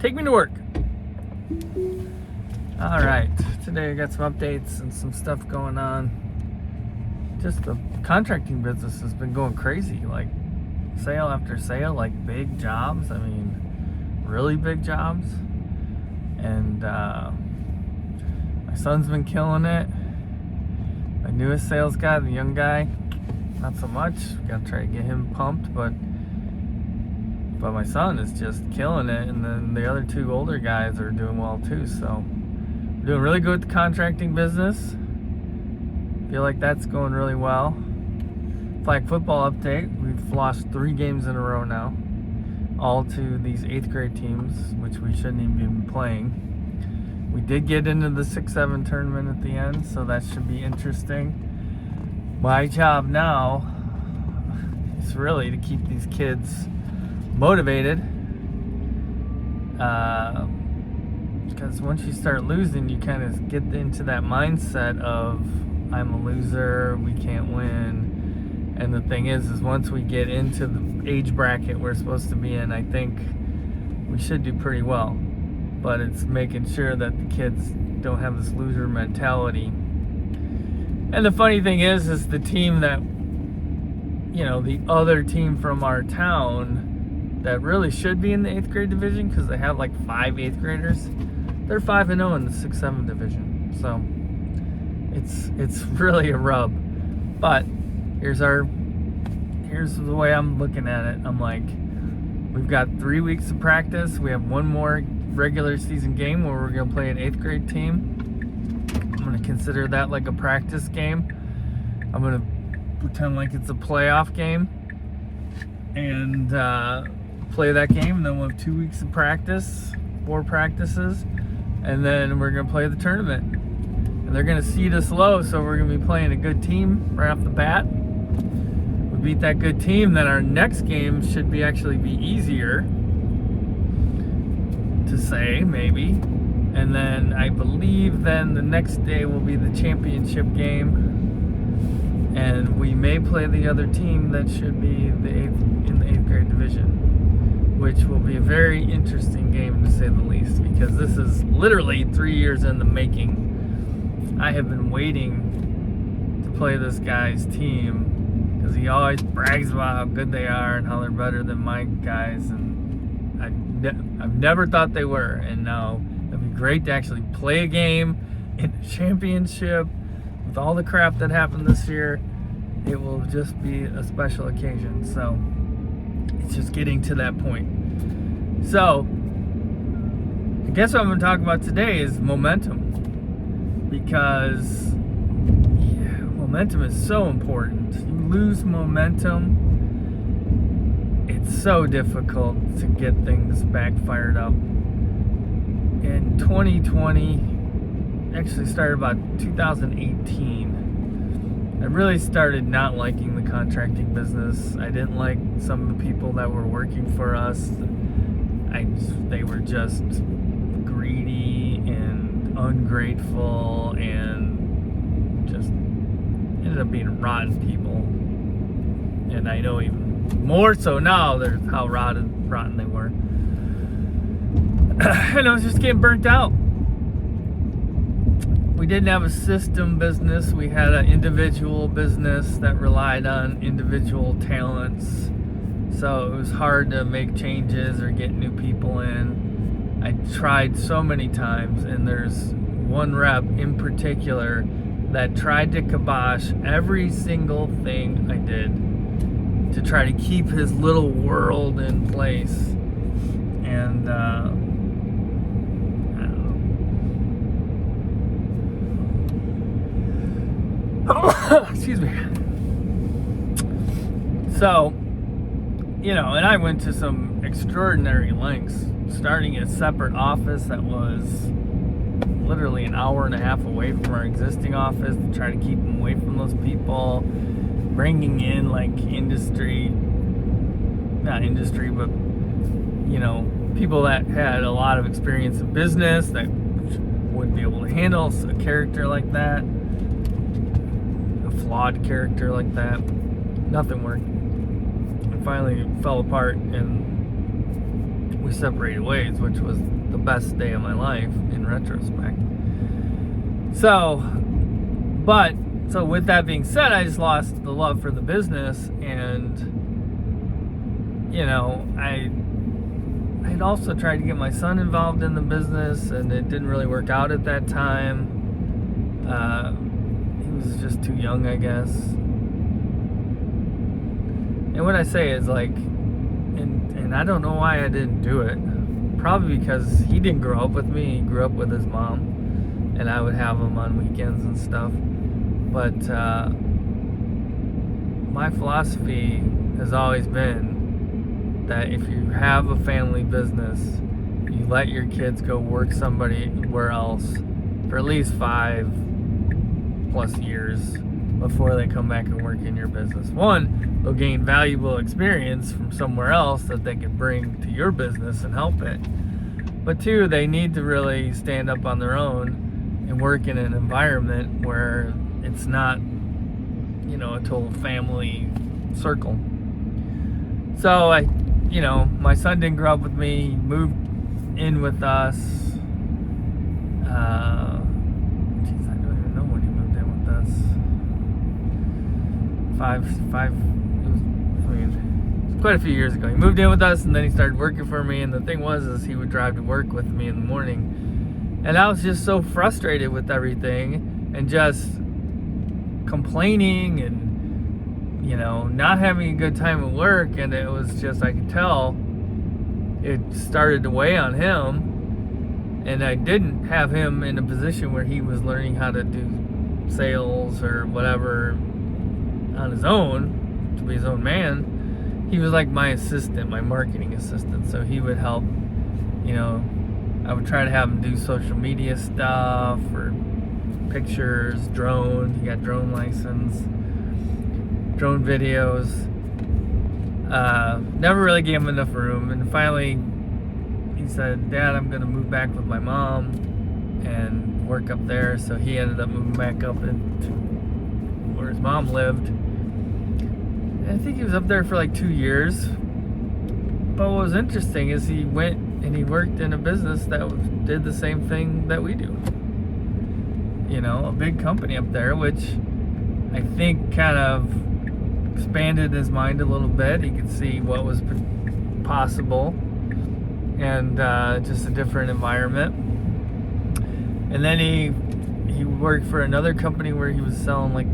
Take me to work. All right, today I got some updates and some stuff going on. Just the contracting business has been going crazy, like sale after sale, like big jobs. I mean, really big jobs. And my son's been killing it. My newest sales guy, the young guy, not so much. Gotta try to get him pumped, but my son is just killing it, and then the other two older guys are doing well too. So we're doing really good with the contracting business. Feel like that's going really well. Flag football update: we've lost 3 games in a row now, all to these 8th grade teams, which we shouldn't even be playing. We did get into the 6-7 tournament at the end, so that should be interesting. My job now is really to keep these kids motivated, because once you start losing, you kind of get into that mindset of I'm a loser, we can't win. And the thing is once we get into the age bracket we're supposed to be in, I think we should do pretty well. But it's making sure that the kids don't have this loser mentality. And the funny thing is the team that, the other team from our town that really should be in the 8th grade division, because they have like 5 8th graders, they're 5-0 in the 6-7 division. So it's really a rub. But here's the way I'm looking at it. I'm like, we've got 3 weeks of practice. We have one more regular season game where we're going to play an 8th grade team. I'm going to consider that like a practice game. I'm going to pretend like it's a playoff game and play that game, and then we'll have 2 weeks of practice, 4 practices, and then we're going to play the tournament. And they're going to seed us low, so we're going to be playing a good team right off the bat. We beat that good team, then our next game should actually be easier to say, maybe. And then I believe then the next day will be the championship game, and we may play the other team that should be in the 8th grade division, which will be a very interesting game to say the least, because this is literally 3 years in the making. I have been waiting to play this guy's team because he always brags about how good they are and how they're better than my guys, and I've never thought they were, and now it'd be great to actually play a game in the championship. With all the crap that happened this year, it will just be a special occasion. So it's just getting to that point. So I guess what I'm going to talk about today is momentum, because momentum is so important. You lose momentum, it's so difficult to get things back fired up. In 2020, actually started about 2018, I really started not liking the contracting business. I didn't like some of the people that were working for us. They were just greedy and ungrateful and just ended up being rotten people. And I know even more so now there's how rotten they were. And I was just getting burnt out. We didn't have a system business. We had an individual business that relied on individual talents. So it was hard to make changes or get new people in. I tried so many times, and there's one rep in particular that tried to kibosh every single thing I did to try to keep his little world in place. And I don't know. Excuse me. So, and I went to some extraordinary lengths, starting a separate office that was literally an hour and a half away from our existing office to try to keep them away from those people, bringing in like people that had a lot of experience in business that wouldn't be able to handle a character like that, a flawed character like that. Nothing worked. It finally fell apart, and we separated ways, which was the best day of my life in retrospect. So with that being said, I just lost the love for the business, and I'd also tried to get my son involved in the business, and it didn't really work out at that time. He was just too young, I guess. And what I say is like, and I don't know why I didn't do it. Probably because he didn't grow up with me. He grew up with his mom, and I would have him on weekends and stuff. But my philosophy has always been that if you have a family business, you let your kids go work somewhere else for at least 5+ years before they come back and work in your business. One, they'll gain valuable experience from somewhere else that they can bring to your business and help it. But two, they need to really stand up on their own and work in an environment where it's not, a total family circle. So my son didn't grow up with me. He moved in with us. I don't even know when he moved in with us. Quite a few years ago. He moved in with us, and then he started working for me. And the thing is he would drive to work with me in the morning, and I was just so frustrated with everything, and just complaining, and not having a good time at work. And it was just, I could tell it started to weigh on him, and I didn't have him in a position where he was learning how to do sales or whatever on his own, to be his own man. He was like my assistant, my marketing assistant. So he would help, I would try to have him do social media stuff or pictures, drone. He got drone license, drone videos. Never really gave him enough room. And finally, he said, "Dad, I'm going to move back with my mom and work up there." So he ended up moving back up into where his mom lived. I think he was up there for like 2 years. But what was interesting is he went and he worked in a business that did the same thing that we do. A big company up there, which I think kind of expanded his mind a little bit. He could see what was possible, and just a different environment. And then he worked for another company where he was selling like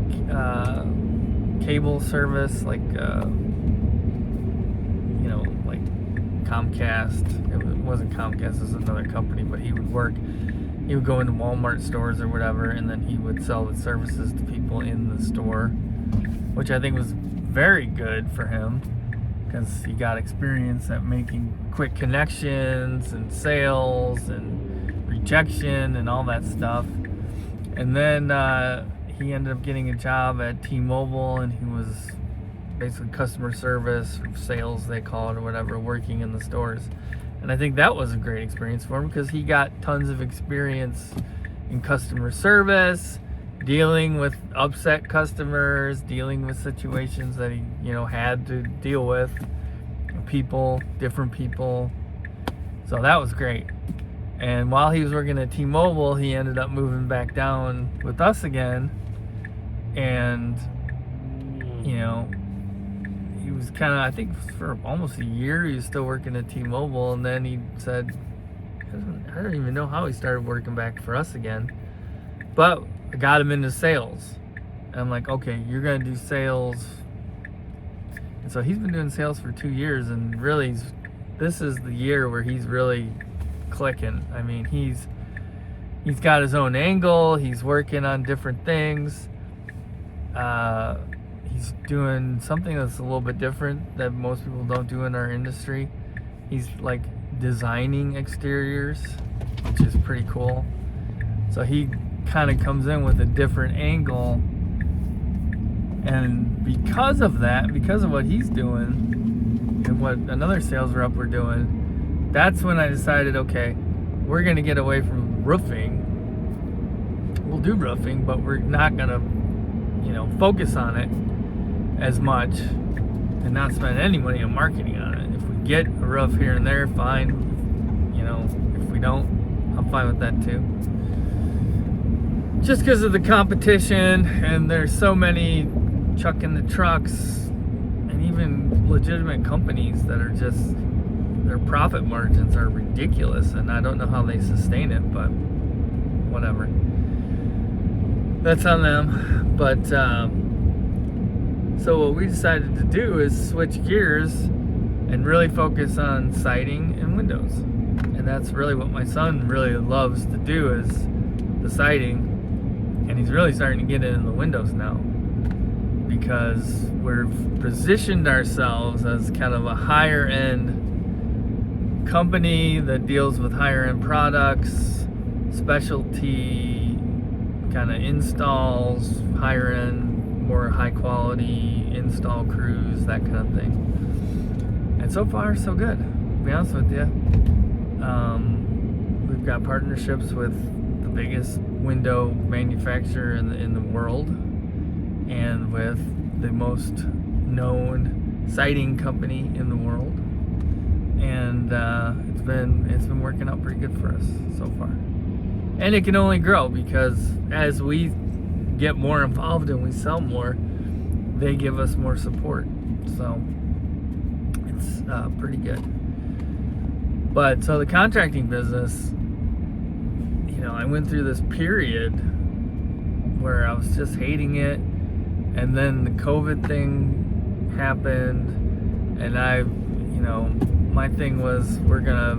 cable service, like like Comcast. It wasn't Comcast, it was another company, but he would go into Walmart stores or whatever, and then he would sell the services to people in the store, which I think was very good for him, because he got experience at making quick connections and sales and rejection and all that stuff. And then he ended up getting a job at T-Mobile, and he was basically customer service, sales they call it or whatever, working in the stores. And I think that was a great experience for him, because he got tons of experience in customer service, dealing with upset customers, dealing with situations that he had to deal with, different people. So that was great. And while he was working at T-Mobile, he ended up moving back down with us again. And, he was kind of, I think for almost a year, he was still working at T-Mobile. And then he said, I don't even know how he started working back for us again. But I got him into sales. And I'm like, okay, you're going to do sales. And so he's been doing sales for 2 years. And really, this is the year where he's really clicking. I mean, he's got his own angle. He's working on different things. He's doing something that's a little bit different that most people don't do in our industry. He's like designing exteriors, which is pretty cool. So he kind of comes in with a different angle. And because of that, because of what he's doing and what another sales rep were doing, that's when I decided, okay, we're going to get away from roofing. We'll do roofing, but we're not going to, focus on it as much and not spend any money on marketing on it. If we get a roof here and there, fine. we don't, I'm fine with that too. Just because of the competition, and there's so many chucking the trucks, and even legitimate companies that are just, their profit margins are ridiculous, and I don't know how they sustain it, but whatever. That's on them. But so what we decided to do is switch gears and really focus on siding and windows. And that's really what my son really loves to do, is the siding. And he's really starting to get into the windows now, because we've positioned ourselves as kind of a higher end company that deals with higher end products, specialty kind of installs, higher end, more high quality install crews, that kind of thing. And so far, so good, to be honest with you. We've got partnerships with the biggest window manufacturer in the world, and with the most known siding company in the world, and it's been working out pretty good for us so far. And it can only grow, because as we get more involved and we sell more, they give us more support. So it's pretty good. But so the contracting business, I went through this period where I was just hating it, and then the COVID thing happened, and my thing was, we're gonna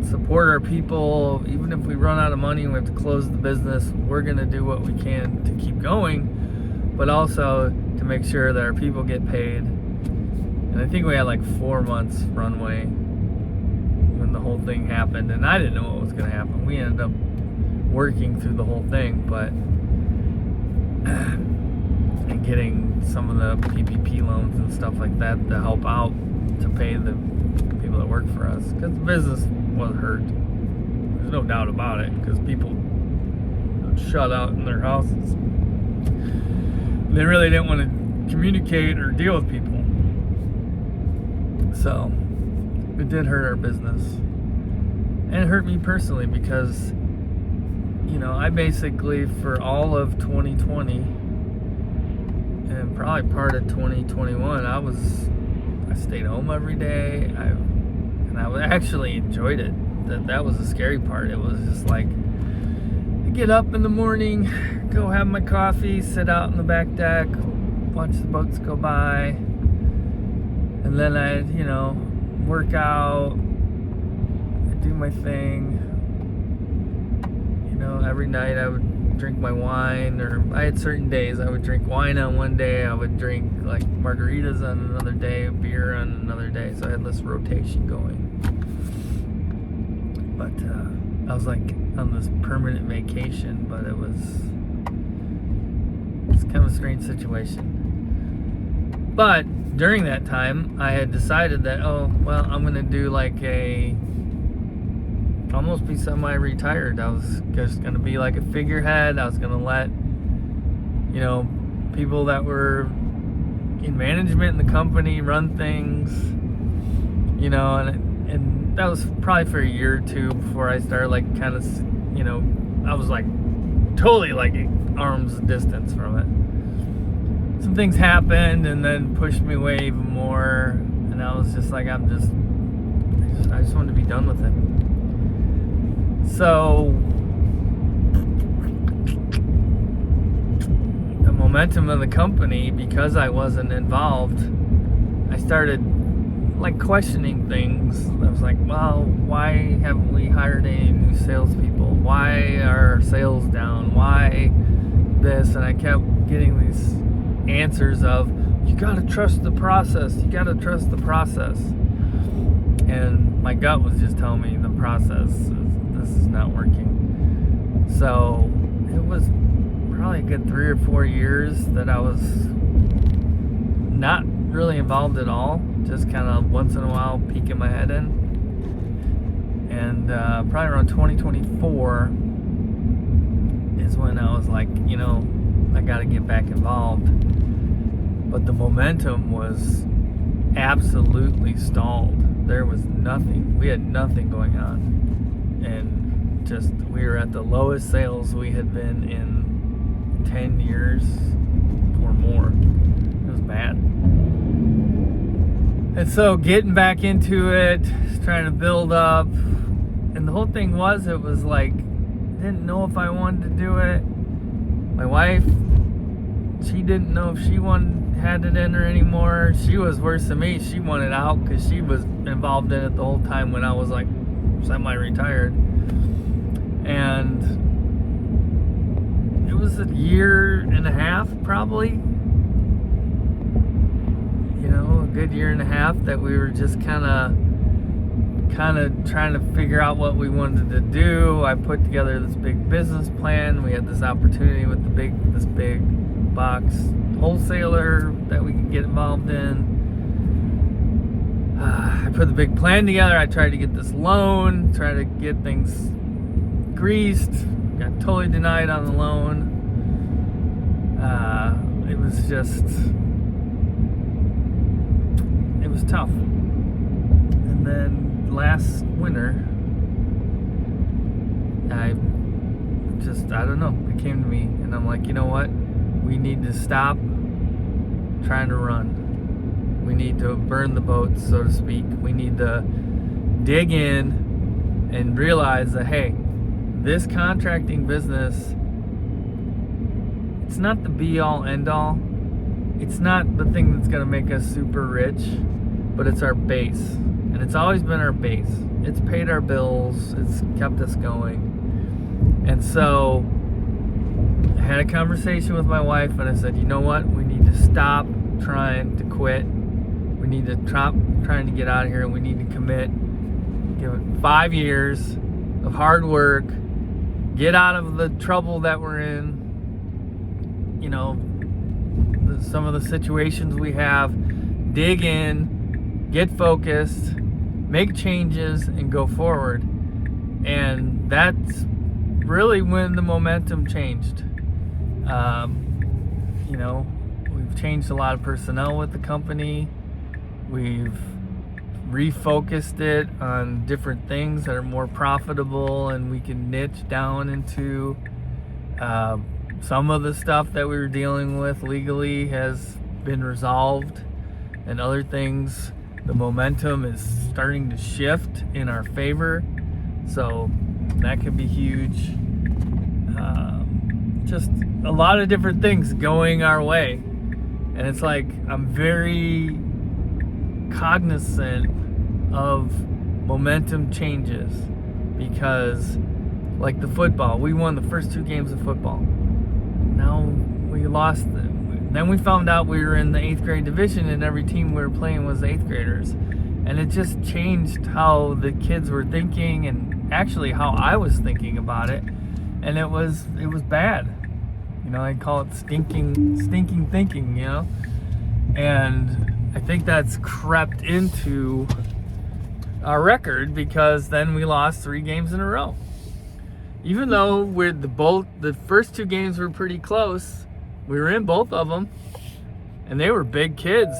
support our people, even if we run out of money and we have to close the business, we're gonna do what we can to keep going, but also to make sure that our people get paid. And I think we had like 4 months runway when the whole thing happened, and I didn't know what was gonna happen. We ended up working through the whole thing, but and getting some of the PPP loans and stuff like that to help out to pay the people that work for us, because the business was hurt. There's no doubt about it, because people shut out in their houses. They really didn't want to communicate or deal with people, so it did hurt our business, and it hurt me personally, because I basically, for all of 2020 and probably part of 2021, I stayed home every day. I actually enjoyed it. That was the scary part. It was just like, I get up in the morning, go have my coffee, sit out on the back deck, watch the boats go by, and then I work out, I do my thing. Every night I would drink my wine, or I had certain days I would drink wine on one day, I would drink like margaritas on another day, beer on another day, so I had this rotation going. But I was like on this permanent vacation, but it's kind of a strange situation. But during that time, I had decided that, I'm gonna do like almost be semi-retired. I was just going to be like a figurehead. I was going to let people that were in management in the company run things, and that was probably for a year or two before I started like kind of, I was like totally like arm's distance from it. Some things happened and then pushed me away even more, and I was just like, I just wanted to be done with it. So the momentum of the company, because I wasn't involved, I started like questioning things. I was like, well, why haven't we hired any new salespeople? Why are our sales down? Why this? And I kept getting these answers of, you gotta trust the process. You gotta trust the process. And my gut was just telling me the process this is not working. So it was probably a good 3 or 4 years that I was not really involved at all, just kind of once in a while peeking my head in. And probably around 2024 is when I was like, I got to get back involved. But the momentum was absolutely stalled. There was nothing. We had nothing going on. And we were at the lowest sales we had been in 10 years or more. It was bad. And so getting back into it, trying to build up, and the whole thing was, it was like, didn't know if I wanted to do it. My wife, she didn't know if she had it in her anymore. She was worse than me. She wanted out because she was involved in it the whole time when I was like semi-retired. And it was a year and a half probably. A good year and a half that we were just kind of trying to figure out what we wanted to do. I put together this big business plan. We had this opportunity with this big box wholesaler that we could get involved in. I put the big plan together. I tried to get this loan, try to get things greased. Got totally denied on the loan. It was just, it was tough. And then last winter, I don't know, it came to me, and I'm like, you know what? We need to stop trying to run. We need to burn the boats, so to speak. We need to dig in and realize that, hey, this contracting business, it's not the be-all, end-all. It's not the thing that's going to make us super rich, but it's our base. And it's always been our base. It's paid our bills. It's kept us going. And so I had a conversation with my wife, and I said, you know what? We need to stop trying to quit. We need to stop trying to get out of here, and we need to commit. Give it 5 years of hard work. Get out of the trouble that we're in. Some of the situations we have. Dig in. Get focused. Make changes, and go forward. And that's really when the momentum changed. We've changed a lot of personnel with the company. We've refocused it on different things that are more profitable, and we can niche down into some of the stuff that we were dealing with legally has been resolved, and other things, the momentum is starting to shift in our favor. So that could be huge. Just a lot of different things going our way. And it's like, I'm very cognizant of momentum changes, because like the football, we won the first 2 games of football. Now we lost them. Then we found out we were in the 8th grade division, and every team we were playing was 8th graders. And it just changed how the kids were thinking, and actually how I was thinking about it. And it was bad. I call it stinking thinking, And I think that's crept into our record, because then we lost 3 games in a row. Even though the first 2 games were pretty close, we were in both of them, and they were big kids.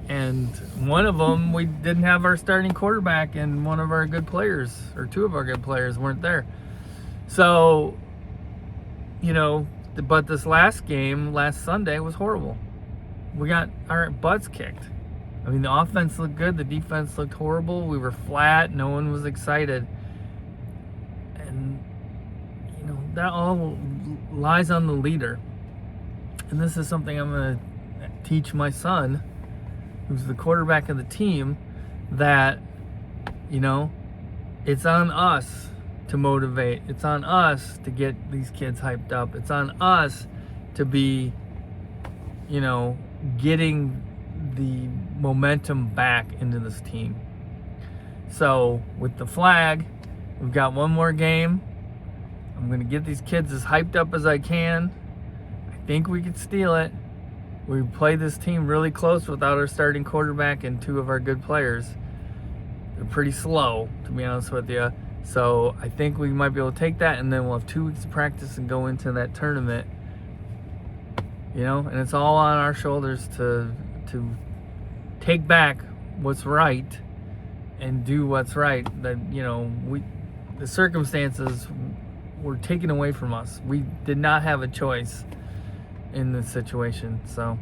And one of them, we didn't have our starting quarterback, and one of our good players, or 2 of our good players, weren't there. So, but this last game, last Sunday, was horrible. We got our butts kicked. I mean, the offense looked good, the defense looked horrible. We were flat, no one was excited. And, that all lies on the leader. And this is something I'm going to teach my son, who's the quarterback of the team, that, it's on us to motivate. It's on us to get these kids hyped up. It's on us to be, getting the momentum back into this team. So with the flag, we've got one more game. I'm going to get these kids as hyped up as I can. I think we could steal it. We played this team really close without our starting quarterback and 2 of our good players. They're pretty slow, to be honest with you. So I think we might be able to take that, and then we'll have 2 weeks of practice and go into that tournament. And it's all on our shoulders to take back what's right and do what's right. That the circumstances were taken away from us. We did not have a choice in this situation. So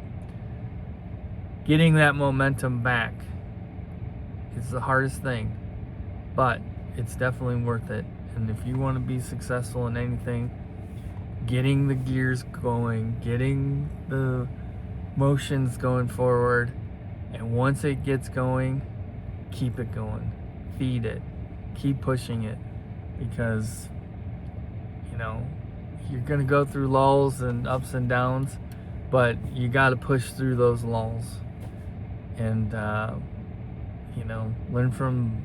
getting that momentum back is the hardest thing, but it's definitely worth it. And if you want to be successful in anything, getting the gears going, getting the motions going forward, and once it gets going, keep it going, feed it, keep pushing it, because you're going to go through lulls and ups and downs, but you got to push through those lulls and learn from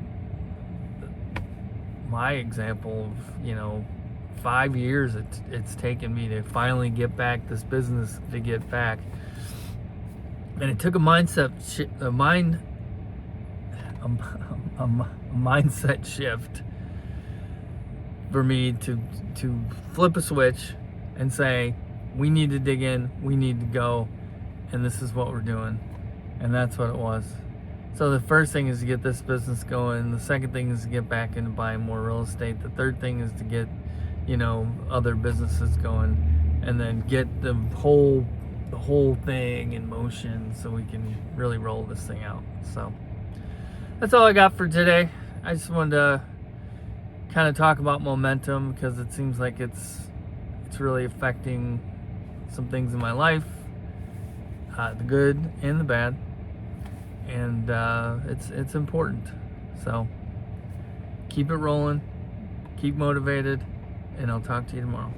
my example of 5 years it's taken me to finally get back this business, to get back. And it took a mindset shift for me to flip a switch and say, we need to dig in, we need to go, and this is what we're doing. And that's what it was. So the first thing is to get this business going. The second thing is to get back into buying more real estate. The third thing is to get other businesses going, and then get the whole thing in motion so we can really roll this thing out. So that's all I got for today. I just wanted to kind of talk about momentum, because it seems like it's really affecting some things in my life, the good and the bad, and it's important. So keep it rolling, keep motivated, and I'll talk to you tomorrow.